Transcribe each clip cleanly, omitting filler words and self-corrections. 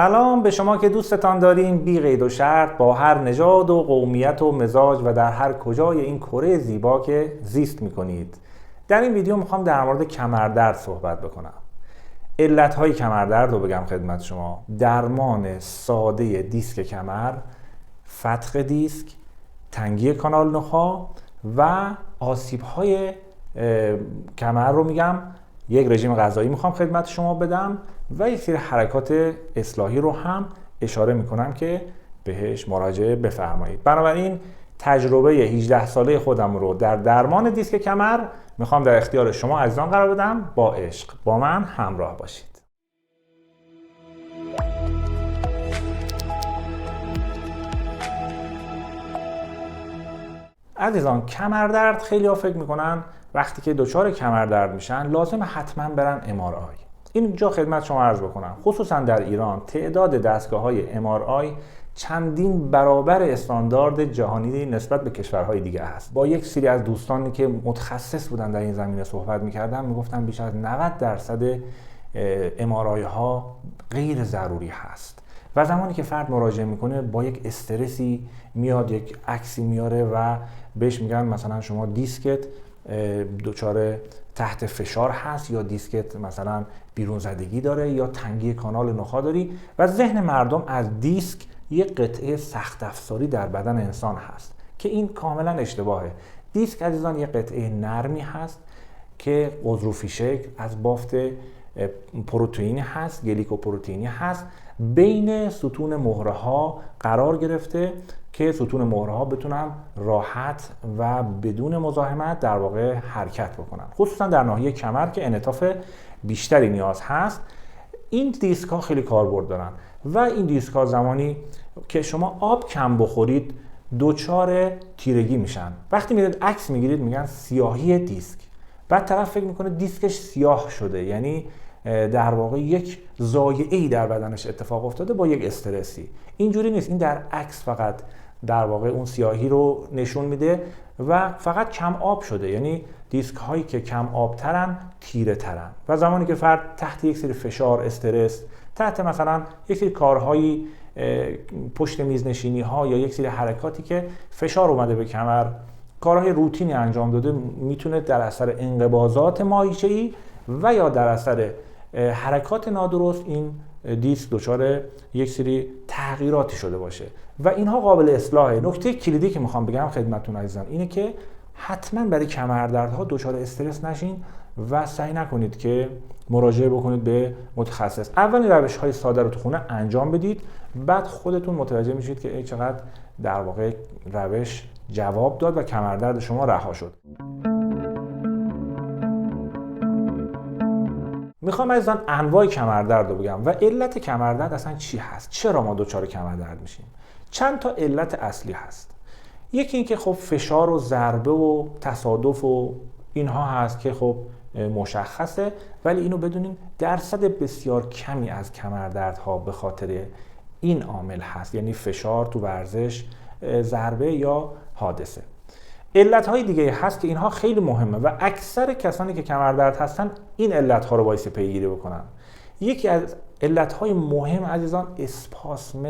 سلام به شما که دوستتان داریم بی قید و شرط با هر نژاد و قومیت و مزاج و در هر کجای این کره زیبا که زیست میکنید. در این ویدیو میخوام در مورد کمردرد صحبت بکنم. علتهای کمردرد رو بگم خدمت شما. درمان ساده دیسک کمر، فتق دیسک، تنگی کانال نخاع و آسیب‌های کمر رو میگم. یک رژیم غذایی میخوام خدمت شما بدم و یک سری حرکات اصلاحی رو هم اشاره میکنم که بهش مراجعه بفرمایید. بنابراین تجربه 18 ساله خودم رو در درمان دیسک کمر میخوام در اختیار شما عزیزان قرار بدم. با عشق با من همراه باشید. عزیزان، کمردرد خیلی ها فکر میکنن وقتی که دچار کمردرد میشن لازم حتما برن MRI. اینجا خدمت شما عرض بکنم خصوصا در ایران تعداد دستگاه‌های MRI چندین برابر استاندارد جهانی نسبت به کشورهای دیگه هست. با یک سری از دوستانی که متخصص بودن در این زمینه صحبت میکردم میگفتن بیش از 90% MRI ها غیر ضروری هست و زمانی که فرد مراجعه میکنه با یک استرسی میاد، یک عکسی میاره و بهش میگن مثلا شما دیسکت دچار تحت فشار هست یا دیسکت مثلا بیرون زدگی داره یا تنگی کانال نخاع داری و ذهن مردم از دیسک یک قطعه سخت افزاری در بدن انسان هست که این کاملا اشتباهه. دیسک عزیزان یک قطعه نرمی هست که قضروفی شکل از بافت پروتئینی هست، گلیکوپروتئینی هست، بین ستون مهره ها قرار گرفته که ستون مهره ها بتونن راحت و بدون مزاحمت در واقع حرکت بکنن، خصوصا در ناحیه کمر که انعطاف بیشتری نیاز هست. این دیسک ها خیلی کاربرد دارن و این دیسک ها زمانی که شما آب کم بخورید دچار تیرگی میشن. وقتی میرید عکس میگیرید میگن سیاهی دیسک، بعد طرف فکر میکنه دیسکش سیاه شده، یعنی در واقع یک ضایعه‌ای در بدنش اتفاق افتاده با یک استرسی. اینجوری نیست، این در عکس فقط در واقع اون سیاهی رو نشون میده و فقط کم آب شده، یعنی دیسک هایی که کم آب ترن تیره ترن و زمانی که فرد تحت یک سری فشار، استرس، تحت مثلا یک سری کارهایی پشت میز نشینی ها یا یک سری حرکاتی که فشار اومده به کمر، کارهای روتینی انجام داده، میتونه در اثر انقباضات ماهیچه‌ای و یا در اثر حرکات نادرست این دیسک دچار یک سری تغییراتی شده باشه و اینها قابل اصلاحه. نکته کلیدی که میخوام بگم خدمتتون عزیزان اینه که حتما برای کمردردها دچار استرس نشین و سعی نکنید که مراجعه بکنید به متخصص. اولین روش‌های ساده رو تو خونه انجام بدید، بعد خودتون متوجه میشید که چقدر در واقع روش جواب داد و کمردرد شما رها شد. میخوام عزیزان انواع کمردرد رو بگم و علت کمردرد اصلا چی هست، چرا ما دچار کمردرد میشیم. چند تا علت اصلی هست. یکی این که خب فشار و ضربه و تصادف و اینها هست که خب مشخصه، ولی اینو بدونین درصد بسیار کمی از کمردردها به خاطر این عامل هست، یعنی فشار تو ورزش، ضربه یا حادثه. علت‌های دیگه هست که اینها خیلی مهمه و اکثر کسانی که کمردرد هستن این علت‌ها رو باعث پیگیری بکنن. یکی از علت‌های مهم عزیزان اسپاسم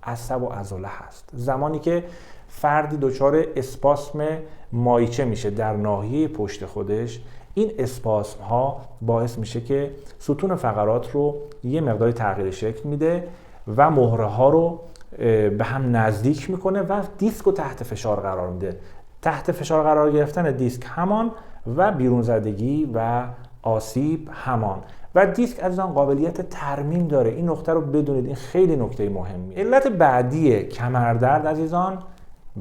عصب و عضله هست. زمانی که فردی دچار اسپاسم مایچه میشه در ناحیه پشت خودش، این اسپاسم ها باعث میشه که ستون فقرات رو یه مقداری تغییر شکل میده و مهره ها رو به هم نزدیک میکنه و دیسک رو تحت فشار قرار میده. تحت فشار قرار گرفتن دیسک همان و بیرون زدگی و آسیب همان و دیسک عزیزان قابلیت ترمیم داره. این نکته رو بدونید، این خیلی نکته مهمی. علت بعدی کمردرد عزیزان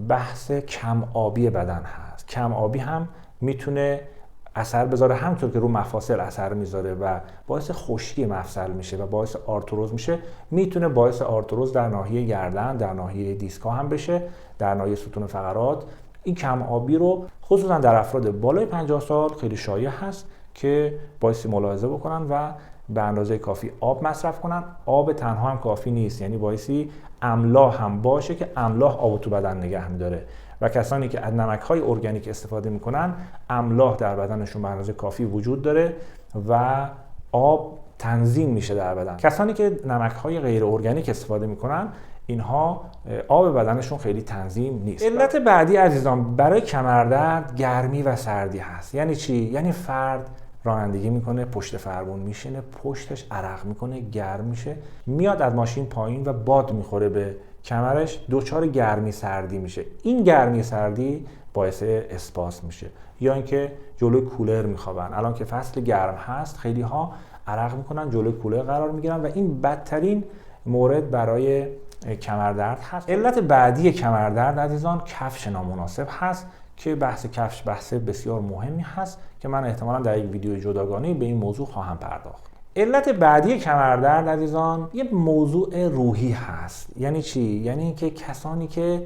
بحث کم آبی بدن هست. کم آبی هم میتونه اثر بذاره، همونطور که رو مفاصل اثر میذاره و باعث خشکی مفصل میشه و باعث آرتروز میشه، میتونه باعث آرتروز در ناحیه گردن، در ناحیه دیسک هم بشه، در ناحیه ستون فقرات. این کم آبی رو خصوصا در افراد بالای 50 سال خیلی شایع هست که باعث ملاحظه بکنن و به اندازه کافی آب مصرف کنن. آب تنها هم کافی نیست، یعنی باعثی املاح هم باشه که املاح آب تو بدن نگه میداره و کسانی که از نمک‌های ارگانیک استفاده میکنن املاح در بدنشون به اندازه کافی وجود داره و آب تنظیم میشه در بدن. کسانی که نمک‌های غیر ارگانیک استفاده میکنن اینها آب بدنشون خیلی تنظیم نیست. علت بعدی عزیزان برای کمردرد گرمی و سردی هست. یعنی چی؟ یعنی فرد رانندگی میکنه، پشت فرمون میشینه، پشتش عرق میکنه، گرم میشه، میاد از ماشین پایین و باد میخوره به کمرش، دچار گرمی سردی میشه. این گرمی سردی باعث اسپاسم میشه. یا اینکه جلوی کولر میخوابن. الان که فصل گرم هست خیلی ها عرق میکنن، جلوی کولر قرار میگیرن و این بدترین مورد برای کمردرد هست. علت بعدی کمردرد عزیزان کفش نامناسب هست که بحث کفش بحث بسیار مهمی هست که من احتمالاً در یک ویدیو جداگانه به این موضوع خواهم پرداخت. علت بعدی کمردرد عزیزان یه موضوع روحی هست. یعنی چی؟ یعنی اینکه کسانی که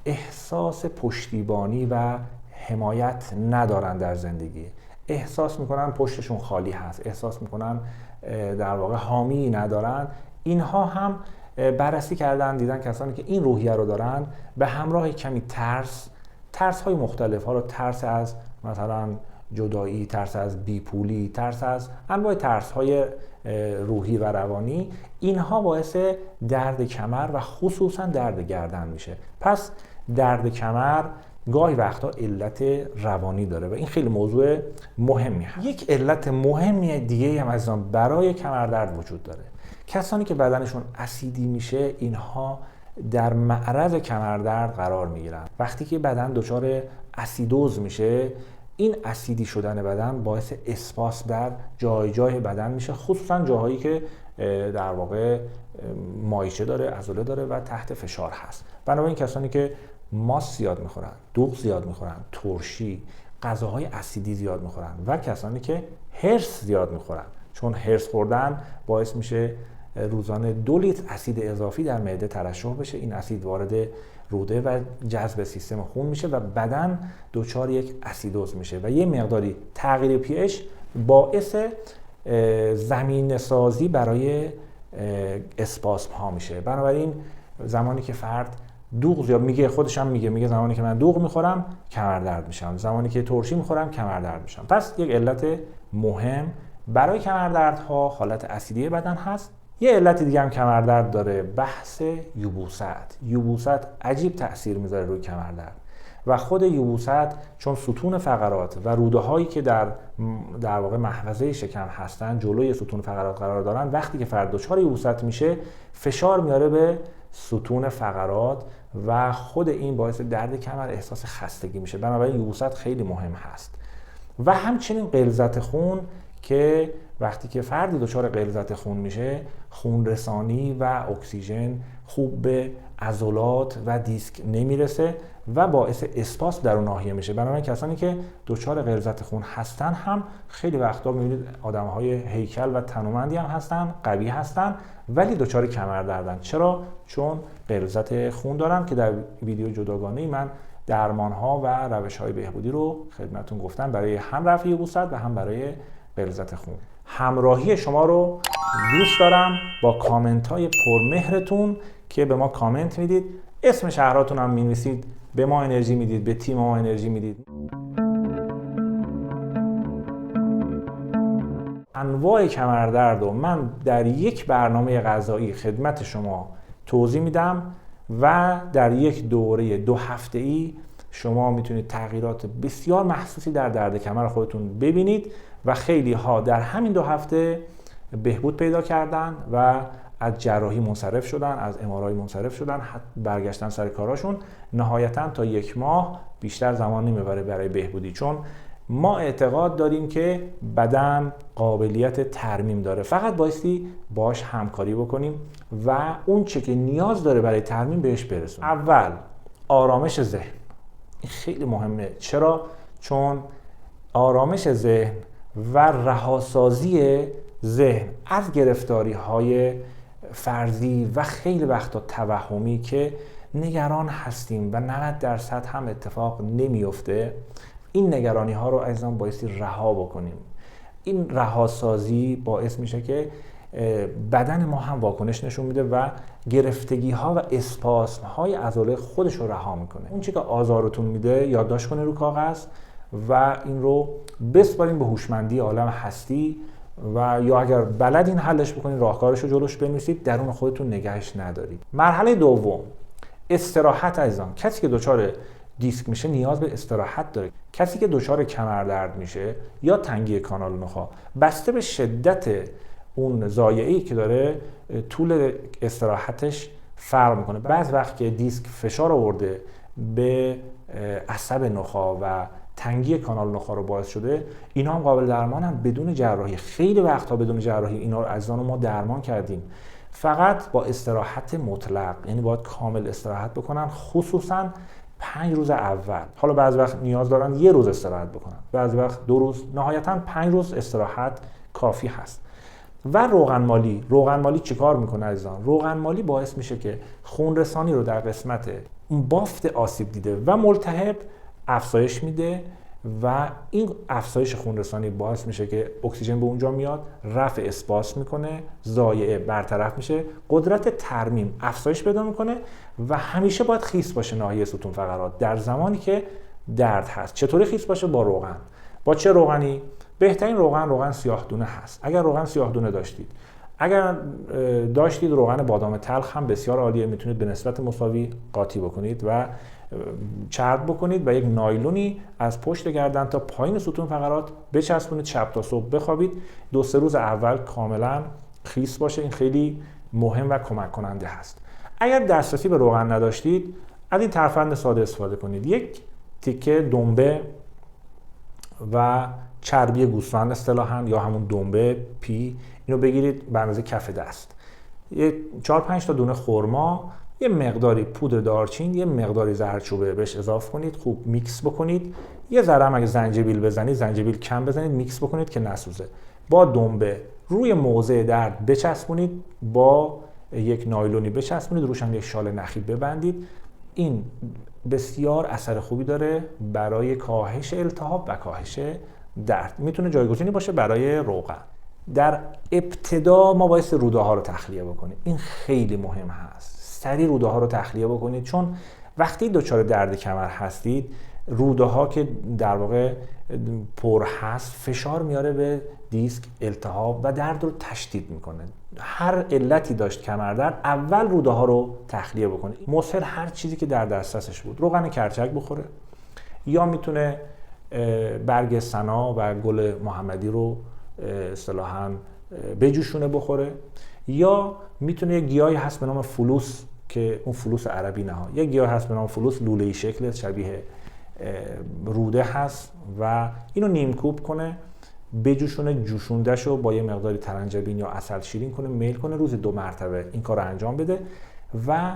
احساس پشتیبانی و حمایت ندارن در زندگی، احساس میکنن پشتشون خالی هست، احساس میکنن در واقع حامی ندارن، اینها هم بررسی کردن، دیدن کسانی که این روحیه رو دارن به همراه کمی ترس های مختلف ها رو، ترس از مثلا جدایی، ترس از بیپولی، ترس از انواع ترس های روحی و روانی، اینها باعث درد کمر و خصوصا درد گردن میشه. پس درد کمر گاهی وقتا علت روانی داره و این خیلی موضوع مهمی هست. یک علت مهمی دیگه هم عزیزان برای کمردرد وجود داره. کسانی که بدنشون اسیدی میشه اینها در معرض کمردرد قرار میگیرن. وقتی که بدن دچار اسیدوز میشه، این اسیدی شدن بدن باعث اسپاسم در جای بدن میشه، خصوصا جاهایی که در واقع مایچه داره، عضله داره و تحت فشار هست. بنابراین کسانی که ماست زیاد میخورن، دوغ زیاد میخورن، ترشی، غذاهای اسیدی زیاد میخورن و کسانی که هرس زیاد میخورن، چون هرس خوردن باعث میشه روزانه 2 لیتر اسید اضافی در معده ترشح بشه، این اسید وارد روده و جذب سیستم خون میشه و بدن دچار یک اسیدوز میشه و یه مقداری تغییر pH باعث زمینه سازی برای اسپاسم ها میشه. بنابراین زمانی که فرد دوغ زیاد میگه، خودش هم میگه زمانی که من دوغ میخورم کمردرد میشم، زمانی که ترشی میخورم کمردرد میشم. پس یک علت مهم برای کمردردها حالت اسیدی بدن هست. یه علت دیگه هم کمردرد داره، بحث یبوست. یبوست عجیب تأثیر میذاره روی کمردرد و خود یبوست چون ستون فقرات و روده هایی که در واقع محفظه شکم هستن جلوی ستون فقرات قرار دارن، وقتی که فرد دچار یبوست میشه فشار میاره به ستون فقرات و خود این باعث درد کمر، احساس خستگی میشه. بنابراین یبوست خیلی مهم هست. و همچنین غلظت خون که وقتی که فردی دچار غلظت خون میشه، خون رسانی و اکسیژن خوب به عضلات و دیسک نمیرسه و باعث اسپاسم در اون ناحیه میشه. بنابراین کسانی که دچار غلظت خون هستن هم خیلی وقتا میبینید آدمهای هیکل و تنومندی هم هستن، قوی هستن، ولی دچار کمردردن. چرا؟ چون غلظت خون دارن که در ویدیو جداگانه‌ای من درمان‌ها و روش‌های بهبودی رو خدمتتون گفتم برای هم رفع یبوست و هم برای غلظت خون. همراهی شما رو دوست دارم با کامنت‌های پرمهرتون که به ما کامنت میدید، اسم شهراتون هم می‌نویسید، به ما انرژی میدید، به تیم ما انرژی میدید. انواع کمردرد رو من در یک برنامه غذایی خدمت شما توضیح میدم و در یک دوره 2 هفته‌ای شما میتونید تغییرات بسیار محسوسی در درد کمر خودتون ببینید و خیلی ها در همین 2 هفته بهبود پیدا کردن و از جراحی منصرف شدن، از MRI منصرف شدن، برگشتن سر کاراشون. نهایتاً تا 1 ماه بیشتر زمان نمیبره برای بهبودی، چون ما اعتقاد داریم که بدن قابلیت ترمیم داره، فقط بایستی باش همکاری بکنیم و اون چه که نیاز داره برای ترمیم بهش برسونیم. اول آرامش ذهن، این خیلی مهمه. چرا؟ چون آرامش ذهن و رهاسازی ذهن از گرفتاری‌های فرضی و خیلی وقتا توهمی که نگران هستیم و 90% هم اتفاق نمیفته، این نگرانی ها رو عزیزان بایستی رها بکنیم. این رهاسازی باعث میشه که بدن ما هم واکنش نشون میده و گرفتگی ها و اسپاسم های عضله خودش رو رها میکنه. اون چیزی که آزارتون میده یادداشت کنید رو کاغذ و این رو بسپاریم به هوشمندی عالم هستی و یا اگر بلدین حلش بکنید راهکارش رو جلوش بنویسید، درون خودتون نگهش ندارید. مرحله دوم، استراحت عزیزان. کسی که دچار دیسک میشه نیاز به استراحت داره. کسی که دچار کمردرد میشه یا تنگی کانال نخاع، بسته به شدت اون ضایعه‌ای که داره طول استراحتش فرق میکنه. بعض وقت که دیسک فشار آورده به عصب نخاع و تنگی کانال نخاع رو باعث شده، اینا هم قابل درمانن بدون جراحی. خیلی وقتها بدون جراحی اینا رو عزیزان ما درمان کردیم، فقط با استراحت مطلق. یعنی باید کامل استراحت بکنن، خصوصا 5 روز اول. حالا بعضی وقت نیاز دارن 1 روز استراحت بکنن، بعضی وقت 2 روز، نهایتا 5 روز استراحت کافی هست. و روغن مالی چیکار میکنه عزیزان؟ روغن مالی باعث میشه که خون رسانی رو در قسمت بافت آسیب دیده و ملتهب افزایش میده و این افزایش خون رسانی باعث میشه که اکسیژن به اونجا میاد، رفع اسپاس میکنه، ضایعه برطرف میشه، قدرت ترمیم افزایش پیدا میکنه و همیشه باید خیس باشه ناحیه ستون فقرات در زمانی که درد هست. چطوری خیس باشه؟ با روغن. با چه روغنی؟ بهترین روغن سیاه دونه هست. اگر روغن سیاه دونه داشتید، اگر داشتید روغن بادام تلخ هم بسیار عالیه، میتونید به نسبت مساوی قاطی بکنید و چرب بکنید و یک نایلونی از پشت گردن تا پایین ستون فقرات بچسبونید، شب تا صبح بخوابید. 2-3 روز اول کاملا خیس باشه. این خیلی مهم و کمک کننده هست. اگر دسترسی به روغن نداشتید، از این ترفند ساده استفاده کنید. یک تیکه دنبه و چربی گوسفند اصطلاحاً یا همون دنبه پی، اینو بگیرید به اندازه کف دست. 4-5 تا دونه خرما، یه مقداری پودر دارچین، یه مقداری زردچوبه بهش اضافه کنید، خوب میکس بکنید. یه ذره هم اگه زنجبیل بزنید، زنجبیل کم بزنید، میکس بکنید که نسوزه. با دنبه روی موضع درد بچسبونید، با یک نایلونی بچسبونید، روش هم یک شال نخی ببندید. این بسیار اثر خوبی داره برای کاهش التهاب و کاهش درد. میتونه جایگزینی باشه برای روغن. در ابتدا ما باید روده ها رو تخلیه بکنیم. این خیلی مهم هست. سریع روده ها رو تخلیه بکنید، چون وقتی دچار درد کمر هستید، روده ها که در واقع پر هست فشار میاره به دیسک، التهاب و درد رو تشدید میکنه. هر علتی داشت کمردرد، اول روده ها رو تخلیه بکنه. مسهل هر چیزی که در دسترسش بود، روغن کرچک بخوره، یا میتونه برگ سنا و گل محمدی رو اصطلاحاً بجوشونه بخوره، یا میتونه یه گیاهی هست به نام فلوس که اون فلوس عربی نه، یه گیاه هست به نام فلوس لوله‌ای شکل شبیه روده هست و اینو نیمکوب کنه، بجوشونه، جوشوندهشو با یه مقداری ترنجبین یا عسل شیرین کنه، میل کنه، روزی 2 مرتبه این کار رو انجام بده و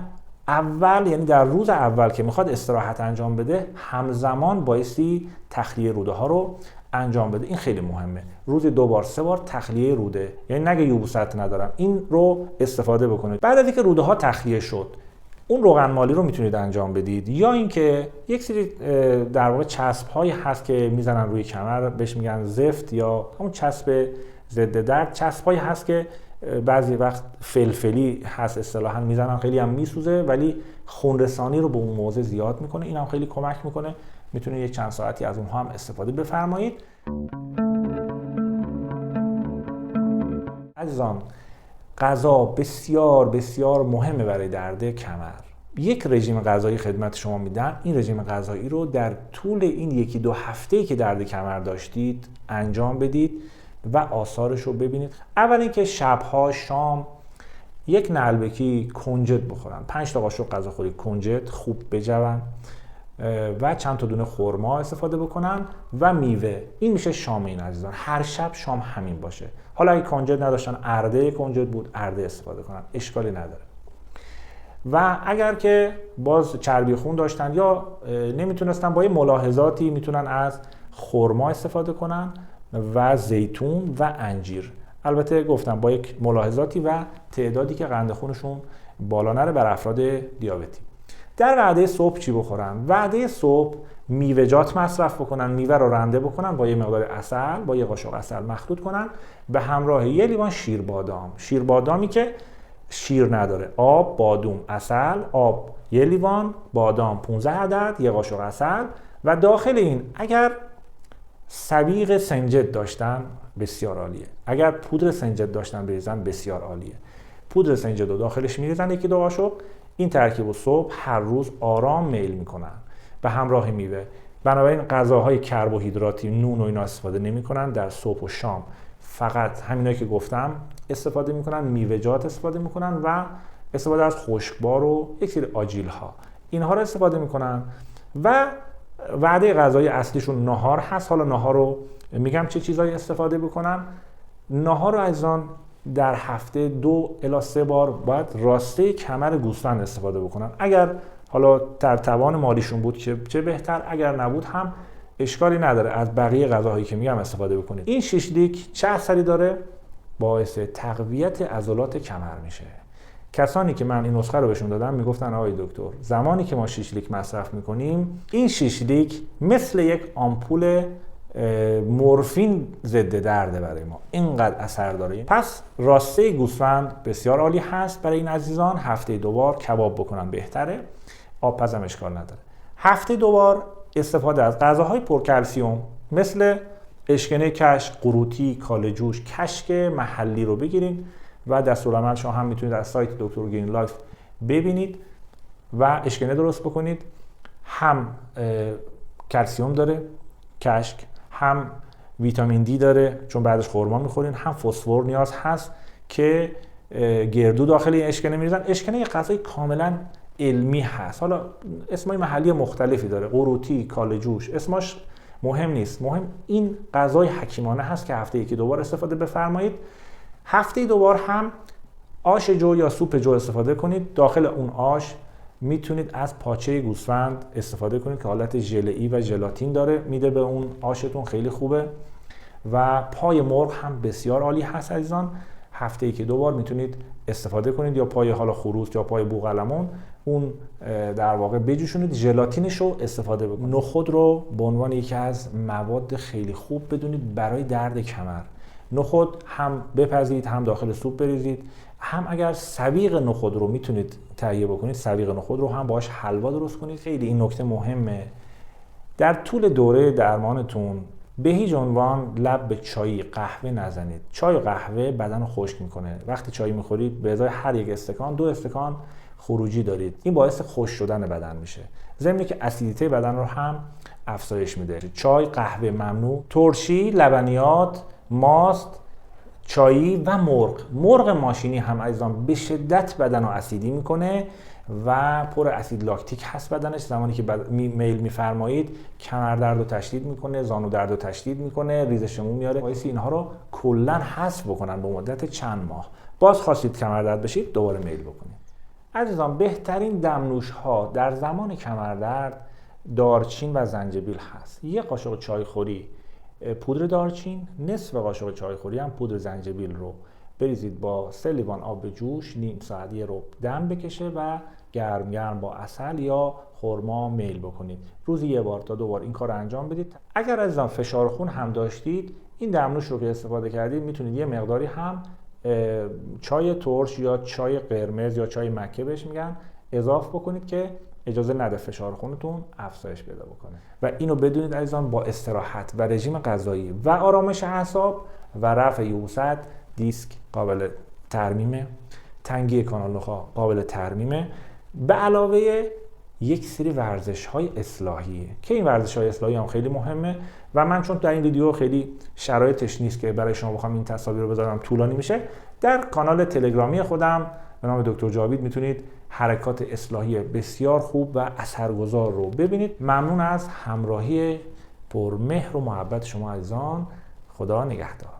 اول، یعنی در روز اول که میخواد استراحت انجام بده، همزمان بایستی تخلیه روده ها رو انجام بده. این خیلی مهمه. روزی 2-3 بار تخلیه روده، یعنی نگه یبوست ندارم، این رو استفاده بکنید. بعد از اینکه روده ها تخلیه شد، اون روغن مالی رو میتونید انجام بدید، یا اینکه یک سری در واقع چسب هایی هست که میزنن روی کمر، بهش میگن زفت یا همون چسب ضد درد. چسب هایی هست که بعضی وقت فلفلی هست اصطلاحاً، میزنن، خیلی هم میسوزه ولی خون رسانی رو به اون موضع زیاد میکنه. این هم خیلی کمک میکنه. میتونید یک چند ساعتی از اونها هم استفاده بفرمایید. عزیزان، غذا بسیار بسیار مهمه برای درد کمر. یک رژیم غذایی خدمت شما میدم. این رژیم غذایی رو در طول این 1-2 هفته‌ای که درد کمر داشتید انجام بدید و آثارش رو ببینید. اول اینکه شب‌ها شام یک نعلبکی کنجد بخورن، 5 تا قاشق غذاخوری کنجد خوب بجون و چند تا دونه خرما استفاده بکنن و میوه. این میشه شام این عزیزان. هر شب شام همین باشه. حالا اگه کنجد نداشتن، ارده کنجد بود، ارده استفاده کنن، اشکالی نداره. و اگر که باز چربی خون داشتن یا نمیتونستن، با یه ملاحظاتی میتونن از خرما استفاده کنن و زیتون و انجیر. البته گفتم با یک ملاحظاتی و تعدادی که قند خونشون بالا نره بر افراد دیابتی. در وعده صبح چی بخورن؟ وعده صبح میوه‌جات مصرف بکنن، میوه رو رنده بکنن با یه مقدار عسل، با یه قاشق عسل مخلوط کنن به همراه یه لیوان شیربادام. شیربادامی که شیر نداره، آب، بادوم، عسل، آب یه لیوان، بادام 15 عدد، یه قاشق عسل و داخل این اگر سویق سنجد داشتن بسیار عالیه. اگر پودر سنجد داشتن بریزن بسیار عالیه. پودر سنجد رو داخلش میریزن 1-2 قاشق. این ترکیب رو صبح هر روز آرام میل میکنن به همراه میوه. بنابراین غذاهای کربوهیدراتی، نون و اینا استفاده نمیکنن. در صبح و شام فقط همینایی که گفتم استفاده میکنن، میوه‌جات استفاده میکنن و استفاده از خشکبار و یک سری آجیل ها، اینها رو استفاده میکنن. و وعده غذایی اصلیشون ناهار هست. حالا ناهار رو میگم چه چیزایی استفاده بکنن. ناهار رو عزیزان در هفته 2 الی 3 بار باید راسته کمر گوسفند استفاده بکنن. اگر حالا در توان مالیشون بود چه بهتر، اگر نبود هم اشکالی نداره، از بقیه غذاهایی که میگم استفاده بکنید. این شیشلیک چه اثری داره؟ باعث تقویت عضلات کمر میشه. کسانی که من این نسخه رو بهشون دادم میگفتن آقای دکتر زمانی که ما شیشلیک مصرف میکنیم این شیشلیک مثل یک آمپول مورفین ضد درده برای ما، اینقدر اثر داره. پس راسته گوسفند بسیار عالی هست برای این عزیزان. هفته 2 بار کباب بکنن بهتره، آبپز هم اشکال نداره. هفته 2 بار استفاده از غذاهای پرکلسیم مثل اشکنه کشک، قروتی، کاله جوش، کشک محلی رو بگیرید و دستورالعمل شما هم میتونید از سایت دکتر گرین لایف ببینید و اشکنه درست بکنید. هم کلسیم داره کشک، هم ویتامین دی داره چون بعدش خرما میخورین، هم فسفر نیاز هست که گردو داخل این اشکنه میریزن. اشکنه یه غذای کاملا علمی هست. حالا اسمای محلی مختلفی داره، قروتی، کاله جوش، اسمش مهم نیست، مهم این غذای حکیمانه هست که هفته 1-2 بار استفاده بفرمایید. هفته 2 بار هم آش جو یا سوپ جو استفاده کنید. داخل اون آش میتونید از پاچه گوسفند استفاده کنید که حالت ژلئی و ژلاتین داره، میده به اون آشتون، خیلی خوبه. و پای مرغ هم بسیار عالی هست عزیزان. هفته 1-2 بار میتونید استفاده کنید، یا پای حالا خروس یا پای بوقلمون، اون در واقع بجوشونید، ژلاتینش رو استفاده بکنید. نخود رو به عنوان یکی از مواد خیلی خوب بدونید برای درد کمر. نخود هم بپزید، هم داخل سوپ بریزید، هم اگر سویق نخود رو میتونید تهیه بکنید، سویق نخود رو هم باهاش حلوا درست کنید. خیلی این نکته مهمه. در طول دوره درمانتون به هیچ عنوان لب به چای قهوه نزنید. چای و قهوه بدن رو خشک میکنه. وقتی چای میخورید به ازای هر یک استکان 2 استکان خروجی دارید. این باعث خشک شدن بدن میشه. ضمن که اسیدیته بدن رو هم افزایش میده. چای، قهوه ممنوع. ترشی، لبنیات، ماست، چایی و مرغ ماشینی هم عزیزان به شدت بدن رو اسیدی میکنه و پر اسید لاکتیک هست بدنش. زمانی که میل میفرمایید کمر درد رو تشدید میکنه، زانو درد رو تشدید میکنه، ریزش مو میاره. باعث اینها رو کلا حذف بکنن به مدت چند ماه. باز خواستید کمر درد بشید دوباره میل بکنید. عزیزان بهترین دمنوش ها در زمان کمر درد دارچین و زنجبیل هست. 1 قاشق چای خوری پودر دارچین، نصف قاشق چای خوری هم پودر زنجبیل رو بریزید با 3 لیوان آب به جوش، نیم ساعت رو دم بکشه و گرم با عسل یا خرما میل بکنید. روزی 1 بار تا 2 بار این کار رو انجام بدید. اگر عزیزان فشار خون هم داشتید، این دمنوش رو که استفاده کردید میتونید یه مقداری هم چای ترش یا چای قرمز یا چای مکه بهش میگن اضافه بکنید که اجازه نده فشار خونتون افزایش پیدا بکنه. و اینو بدونید عزیزان با استراحت و رژیم غذایی و آرامش اعصاب و رفع یبوست دیسک قابل ترمیمه، تنگی کانال نخاع قابل ترمیمه، به علاوه یک سری ورزش‌های اصلاحی که این ورزش‌های اصلاحی هم خیلی مهمه و من چون در این ویدیو خیلی شرایطش نیست که برای شما بخوام این تصاویر رو بذارم، طولانی میشه، در کانال تلگرامی خودم به نام دکتر جاوید میتونید حرکات اصلاحی بسیار خوب و اثرگذار رو ببینید. ممنون از همراهی پرمهر و محبت شما عزیزان. خدا نگهدار.